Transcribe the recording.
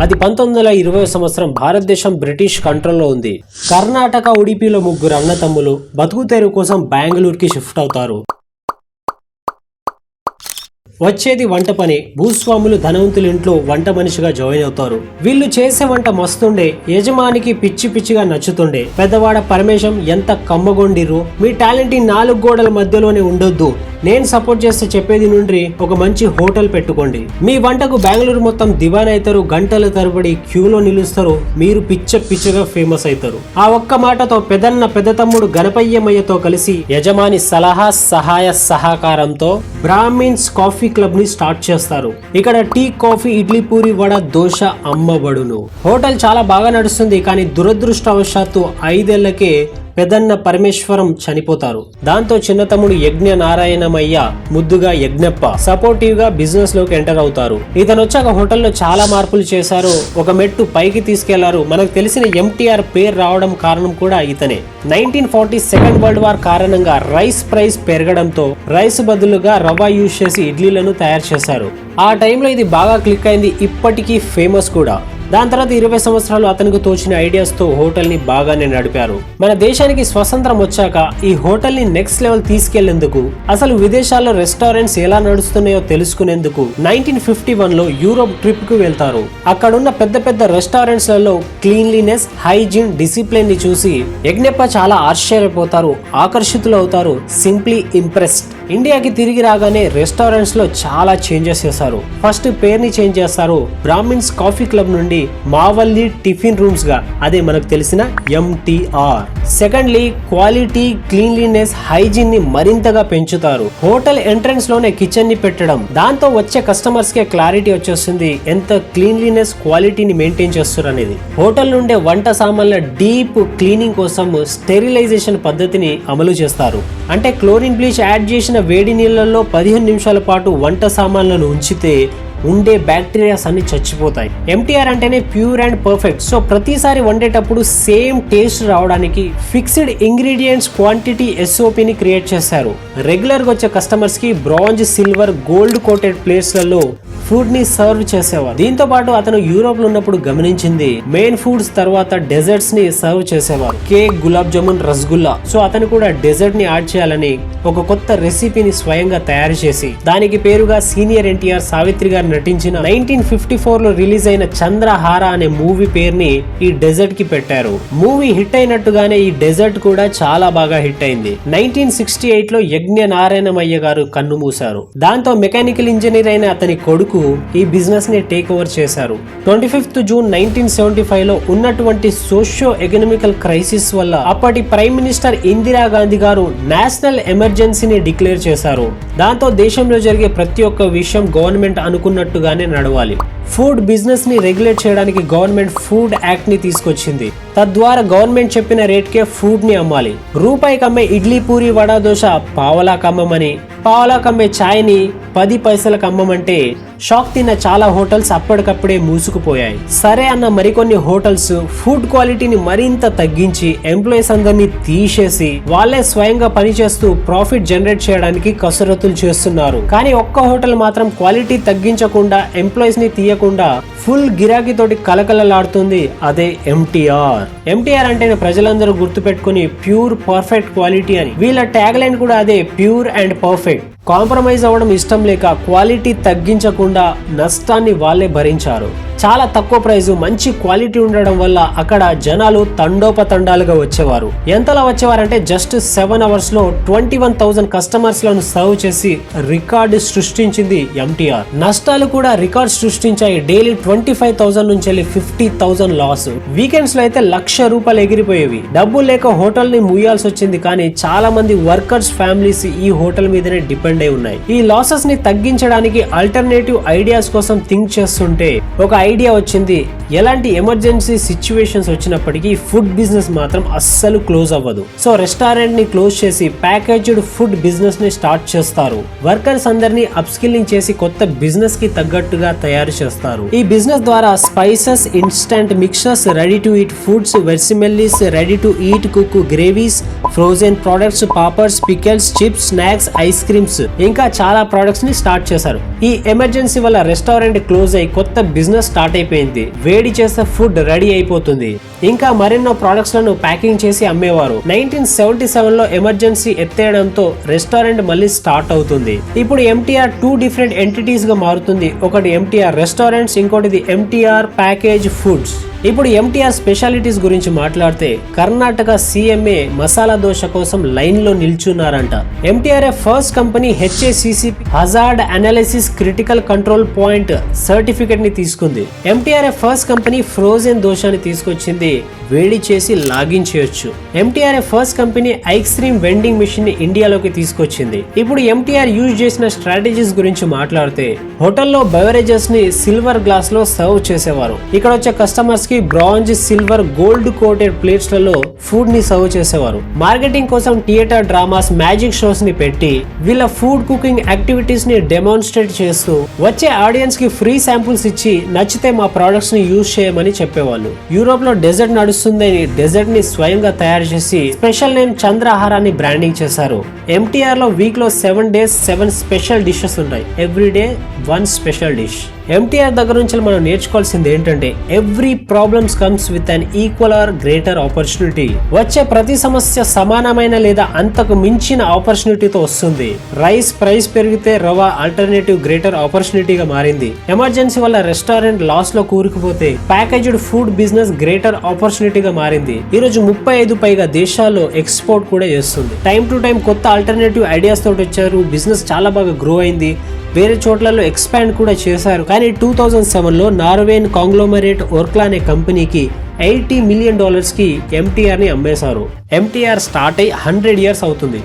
అది 1920 సంవత్సరం భారతదేశం బ్రిటిష్ కంట్రోల్లో ఉంది. కర్ణాటక, ఉడిపిలో ముగ్గురు అన్నతమ్ములు బతుకు తెరువు కోసం బెంగళూరుకి షిఫ్ట్ అవుతారు. వచ్చేది వంట పని. భూస్వాములు ధనవంతుల ఇంట్లో వంట మనిషిగా జాయిన్ అవుతారు. వీళ్ళు చేసే వంట మస్తుండే, యజమానికి పిచ్చి పిచ్చిగా నచ్చుతుండే. పెద్దవాడ పరమేశం ఎంత కమ్మగొండిరు, మీ టాలెంట్ ఈ 4 గోడల మధ్యలోనే ఉండొద్దు, నేను సపోర్ట్ చేస్తే చెప్పేది నుండి ఒక మంచి హోటల్ పెట్టుకోండి. మీ వంటకు బెంగళూరు మొత్తం దివాన్ అవుతారు, గంటల తరబడి క్యూలో నిలుస్తారు, మీరు పిచ్చగా ఫేమస్ అవుతారు. ఆ ఒక్క మాటతో పెద్ద తమ్ముడు గణపయ్యమయ్యతో కలిసి యజమాని సలహా సహాయ సహకారంతో బ్రాహ్మిన్స్ కాఫీ క్లబ్ ని స్టార్ట్ చేస్తారు. ఇక్కడ టీ, కాఫీ, ఇడ్లీ, పూరి, వడ, దోశ అమ్మబడును. హోటల్ చాలా బాగా నడుస్తుంది. కానీ దురదృష్టవశాత్తు 5 ఏళ్లకే పెదన్న పరమేశ్వరం చనిపోతారు. దాంతో చిన్న తమ్ముడు యజ్ఞ నారాయణమయ్య, ముద్దుగా యజ్ఞప్ప, సపోర్టివ్ గా బిజినెస్ లోకి ఎంటర్ అవుతారు. ఇతను వచ్చాక హోటల్లో చాలా మార్పులు చేశారు. ఒక మెట్టు పైకి తీసుకెళ్లారు. మనకు తెలిసిన ఎంటీఆర్ పేరు రావడం కారణం కూడా ఇతనే. 1940 సెకండ్ వరల్డ్ వార్ కారణంగా రైస్ ప్రైస్ పెరగడంతో రైస్ బదులుగా రవ్వ యూజ్ చేసి ఇడ్లీలను తయారు చేశారు. ఆ టైంలో ఇది బాగా క్లిక్ అయింది. ఇప్పటికీ ఫేమస్ కూడా. దాని తర్వాత 20 సంవత్సరాలు అతనికి తోచిన ఐడియాస్ తో హోటల్ ని బాగానే నడిపారు. మన దేశానికి స్వతంత్రం వచ్చాక ఈ హోటల్ ని నెక్స్ట్ లెవెల్ తీసుకెళ్లేందుకు, అసలు విదేశాల్లో రెస్టారెంట్స్ ఎలా నడుస్తున్నాయో తెలుసుకునేందుకు 1951 లో యూరోప్ ట్రిప్ కు వెళ్తారు. అక్కడున్న పెద్ద రెస్టారెంట్స్ లలో క్లీన్లీనెస్, హైజీన్, డిసిప్లిన్ ని చూసి యజ్ఞప్ప చాలా ఆశ్చర్యపోతారు, ఆకర్షితులు అవుతారు, సింప్లీ ఇంప్రెస్డ్. ఇండియాకి తిరిగి రాగానే రెస్టారెంట్స్ లో చాలా చేంజెస్ చేశారు. ఫస్ట్ పేరుని చేంజ్ చేస్తారు. బ్రాహ్మిన్స్ కాఫీ క్లబ్ నుండి మావల్లి టిఫిన్ రూమ్స్ గా, అదే మనకు తెలిసిన MTR. Secondly quality, cleanliness, hygiene ని మరింతగా పెంచుతారు. హోటల్ ఎంట్రన్స్ లోనే కిచెన్ ని పెట్టడం, దాంతో వచ్చే కస్టమర్స్ కే క్లారిటీ వచ్చేస్తుంది ఎంత క్లీన్లీనెస్, క్వాలిటీని మెయింటైన్ చేస్తారు అనేది. హోటల్ నుండే వంట సామాన్ల డీప్ క్లీనింగ్ కోసం స్టెరిలైజేషన్ పద్ధతిని అమలు చేస్తారు. అంటే క్లోరిన్ బ్లీచ్ యాడ్ చేసిన వేడి నీళ్లలో 15 నిమిషాల పాటు వంట సామాన్లను ఉంచితే ఉండే బ్యాక్టీరియాస్ అన్ని చచ్చిపోతాయి. ఎంటీఆర్ అంటేనే ప్యూర్ అండ్ పర్ఫెక్ట్. సో ప్రతిసారి వండేటప్పుడు సేమ్ టేస్ట్ రావడానికి ఫిక్స్డ్ ఇంగ్రీడియంట్స్, క్వాంటిటీ, SOPని క్రియేట్ చేశారు. రెగ్యులర్ గా వచ్చే కస్టమర్స్ కి బ్రాంజ్, సిల్వర్, గోల్డ్ కోటెడ్ ప్లేట్స్లలో ఫుడ్ ని సర్వ్ చేసేవారు. దీంతో పాటు అతను యూరోప్ లో ఉన్నప్పుడు గమనించింది, మెయిన్ ఫుడ్స్ తర్వాత డెజర్ట్స్ ని సర్వ్ చేసేవారు. కేక్, గులాబ్ జామున్, రసగుల్లా. సో అతను కూడా డెజర్ట్ ని యాడ్ చేయాలని ఒక కొత్త రెసిపీని స్వయంగా తయారు చేసి దానికి పేరుగా సీనియర్ ఎన్టీఆర్, సావిత్రి గారు నటించిన 1954 లో రిలీజ్ అయిన చంద్రహార అనే మూవీ పేరుని ఈ డెజర్ట్ కి పెట్టారు. మూవీ హిట్ అయినట్టుగానే ఈ డెజర్ట్ కూడా చాలా బాగా హిట్ అయింది. 1968 లో యజ్ఞ నారాయణమయ్య గారు కన్ను మూశారు. దాంతో మెకానికల్ ఇంజనీర్ అయిన అతని కొడుకు ఈ బిజినెస్ ని టేక్ ఓవర్ చేశారు. 25th జూన్ 1975 లో ఉన్నటువంటి సోషియో ఎకనామికల్ క్రైసిస్ వల్ల అప్పటి ప్రైమ్ మినిస్టర్ ఇందిరాగాంధీ గారు నేషనల్ ఎమర్జెన్సీని డిక్లేర్ చేశారు. దాంతో దేశంలో జరిగే ప్రతి ఒక్క విషయం గవర్నమెంట్ అనుకున్నట్టుగానే నడవాలి. ఫుడ్ బిజినెస్ ని రెగ్యులేట్ చేయడానికి గవర్నమెంట్ ఫుడ్ యాక్ట్ ని తీసుకొచ్చింది. తద్వారా గవర్నమెంట్ చెప్పిన రేట్ కే ఫుడ్ ని అమ్మాలి. రూపాయికి అమ్మే ఇడ్లీ, పూరి, వడ, దోశ పావలాకు అమ్మమని, పావలాకు అమ్మే ఛాయ్ ని 10 పైసలకు అమ్మమంటే షాక్ తిన్న చాలా హోటల్స్ అప్పటికప్పుడే మూసుకుపోయాయి. సరే అన్న మరికొన్ని హోటల్స్ ఫుడ్ క్వాలిటీని మరింత తగ్గించి ఎంప్లాయీస్ అందరినీ తీసేసి వాళ్ళే స్వయంగా పనిచేస్తూ ప్రాఫిట్ జనరేట్ చేయడానికి కసరత్తులు చేస్తున్నారు. కానీ ఒక్క హోటల్ మాత్రం క్వాలిటీ తగ్గించకుండా, ఎంప్లాయీస్ ని తీయకుండా ఫుల్ గిరాకీ తోటి కలకలలాడుతుంది. అదే ఎంటీఆర్. ఎంటీఆర్ అంటే ప్రజలందరూ గుర్తుపెట్టుకుని ప్యూర్ పర్ఫెక్ట్ క్వాలిటీ అని. వీళ్ళ ట్యాగ్ లైన్ కూడా అదే, ప్యూర్ అండ్ పర్ఫెక్ట్. కాంప్రమైజ్ అవ్వడం ఇష్టం లేక క్వాలిటీ తగ్గించకుండా నష్టాన్ని వాళ్ళే భరించారు. చాలా తక్కువ ప్రైస్, మంచి క్వాలిటీ ఉండడం వల్ల అక్కడ జనాలు తండోపతండాలుగా వచ్చేవారు. ఎంతలా వచ్చేవారంటే జస్ట్ 7 అవర్స్ లో 21,000 కస్టమర్స్ లను సర్వ్ చేసి రికార్డు సృష్టించింది ఎంటీఆర్. నష్టాలు కూడా రికార్డ్ సృష్టించాయి. డైలీ 25,000 నుంచి 50,000 లాస్. వీకెండ్స్ లో అయితే ₹1,00,000 ఎగిరిపోయేవి. డబ్బులు లేక హోటల్ ని మూయాల్సి వచ్చింది. కానీ చాలా మంది వర్కర్స్ ఫ్యామిలీస్ ఈ హోటల్ మీదనే డిపెండ్ అయి ఉన్నాయి. ఈ లాసెస్ ని తగ్గించడానికి ఆల్టర్నేటివ్ ఐడియాస్ కోసం థింక్ చేస్తుంటే ఒక ఐడియా వచ్చింది. ఎలాంటి ఎమర్జెన్సీ సిచ్యువేషన్స్ వచ్చినప్పటికీ ఫుడ్ బిజినెస్ మాత్రం అస్సలు క్లోజ్ అవ్వదు. సో రెస్టారెంట్ ని క్లోజ్ చేసి ప్యాకేజ్డ్ ఫుడ్ బిజినెస్ ని స్టార్ట్ చేస్తారు. వర్కర్స్ అందరినీ అప్స్కిల్లింగ్ చేసి కొత్త బిజినెస్ కి తగ్గట్టుగా తయారు చేస్తారు. ఈ బిజినెస్ ద్వారా spices, instant mixtures, ready to eat foods, vermicellis, ready to eat cook gravies, frozen products, poppers, pickles, chips, snacks, ice creams ఇంకా చాలా ప్రొడక్ట్స్ ని స్టార్ట్ చేశారు. ఈ ఎమర్జెన్సీ వల్ల రెస్టారెంట్ క్లోజ్ అయి కొత్త బిజినెస్ స్టార్ట్ అయిపోయింది. వేడి చేసే ఫుడ్ రెడీ అయిపోతుంది. ఇంకా మరెన్నో ప్రొడక్ట్స్ లను ప్యాకింగ్ చేసి అమ్మేవారు. 1977 లో ఎమర్జెన్సీ ఎత్తేయడంతో రెస్టారెంట్ మళ్ళీ స్టార్ట్ అవుతుంది. ఇప్పుడు ఎంటీఆర్ 2 డిఫరెంట్ ఎంటిటీస్ గా మారుతుంది. ఒకటి ఎంటీఆర్ రెస్టారెంట్స్, ఇంకోటిది ఎంటీఆర్ ప్యాకేజ్ ఫుడ్స్. ఇప్పుడు ఎంటీఆర్ స్పెషాలిటీస్ గురించి మాట్లాడితే కర్ణాటక సీఎంఏ మసాలా దోశ కోసం లైన్ లో నిల్చున్నారంట. MTR first company HACCP hazard analysis critical control point certificate ని తీసుకుంది. ఎంటీఆర్ ఫస్ట్ కంపెనీ ఫ్రోజన్ దోశని తీసుకొచ్చింది. వేడి చేసి లాగిన్ చేయొచ్చు. MTR first company ice cream vending machine ని ఇండియాలోకి తీసుకొచ్చింది. ఇప్పుడు ఎంటీఆర్ యూజ్ చేసిన స్ట్రాటజీస్ గురించి మాట్లాడితే హోటల్లో బెవరేజెస్ ని సిల్వర్ గ్లాస్ లో సర్వ్ చేసేవారు. ఇక్కడ వచ్చే కస్టమర్స్ కి bronze, silver, gold coated plates లలో ఫుడ్ ని సర్వ్ చేసేవారు. మార్కెటింగ్ కోసం థియేటర్ డ్రామాస్, మ్యాజిక్ షోస్ ని పెట్టి వీళ్ళ ఫుడ్ కుకింగ్ యాక్టివిటీస్ ని డెమాన్స్ట్రేట్ చేస్తూ వచ్చే ఆడియన్స్ కి ఫ్రీ శాంపుల్స్ ఇచ్చి నచ్చితే మా ప్రొడక్ట్స్ ని యూజ్ చేయమని చెప్పేవాళ్ళు. యూరోప్ లో డెజర్ట్ నడుస్తుందని డెజర్ట్ ని స్వయంగా తయారు చేసి స్పెషల్ నేమ్ చంద్రహారాన్ని బ్రాండింగ్ చేశారు. ఎంటీఆర్ లో వీక్ లో 7 days 7 స్పెషల్ డిషెస్ ఉంటాయి. Every day 1 special dish. MTR దగ్గర నుంచి మనం నేర్చుకోవాల్సింది ఏంటంటే every problems comes with an equal or greater opportunity. వచ్చే ప్రతి సమస్య సమానమైన లేదా అంతకు మించిన ఆపర్చునిటీతో వస్తుంది. రైస్ ప్రైస్ పెరిగితే రవా ఆల్టర్నేటివ్ గ్రేటర్ ఆపర్చునిటీగా మారింది. ఎమర్జెన్సీ వల్ల రెస్టారెంట్ లాస్ లో కూరుకుపోతే ప్యాకేజ్డ్ ఫుడ్ బిజినెస్ గ్రేటర్ ఆపర్చునిటీగా మారింది. ఈ రోజు 35 పైగా దేశాల్లో ఎక్స్పోర్ట్ కూడా చేస్తుంది. టైం టు టైం కొత్త ఆల్టర్నేటివ్ ఐడియాస్ తోటి వచ్చారు. బిజినెస్ చాలా బాగా గ్రో అయింది. వేరే చోట్లలో ఎక్స్పాండ్ కూడా చేశారు. కానీ 2007లో నార్వేన్ కాంగ్లోమరేట్ ఓర్క్లా అనే కంపెనీకి $80 million కి ఎంటీఆర్ ని అమ్మేశారు. ఎంటీఆర్ స్టార్ట్ అయి 100 years అవుతుంది.